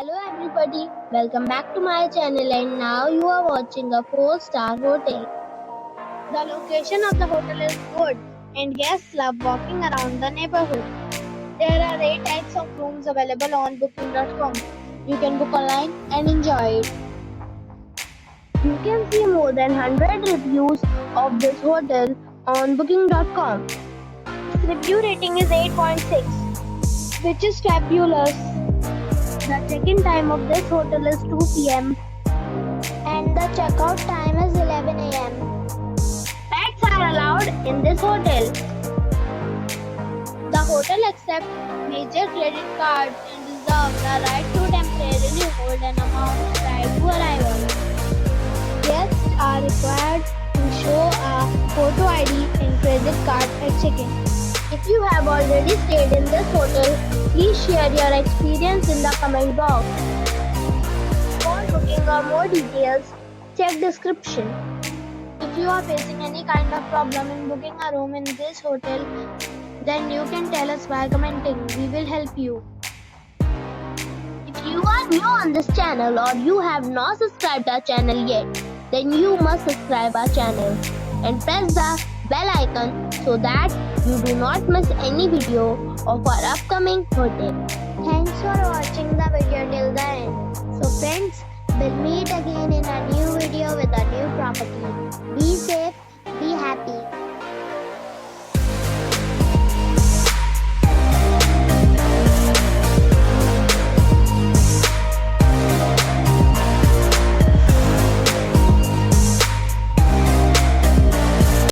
Hello everybody, welcome back to my channel and now you are watching a 4-star hotel. The location of the hotel is good and guests love walking around the neighborhood. There are 8 types of rooms available on booking.com. You can book online and enjoy it. You can see more than 100 reviews of this hotel on booking.com. Its review rating is 8.6, which is fabulous. The check-in time of this hotel is 2 p.m. and the checkout time is 11 a.m. Pets are allowed in this hotel. The hotel accepts major credit cards and reserves the right to temporarily hold an amount prior to arrival. Guests are required to show a photo ID and credit card at check-in. If you have already stayed in this hotel, please share your experience in the comment box. For booking or more details, check description. If you are facing any kind of problem in booking a room in this hotel, then you can tell us by commenting. We will help you. If you are new on this channel or you have not subscribed our channel yet, then you must subscribe our channel and press the bell icon so that you do not miss any video of our upcoming hotel. Thanks for watching the video till the end. So friends, we'll meet again in a new video with a new property. Be safe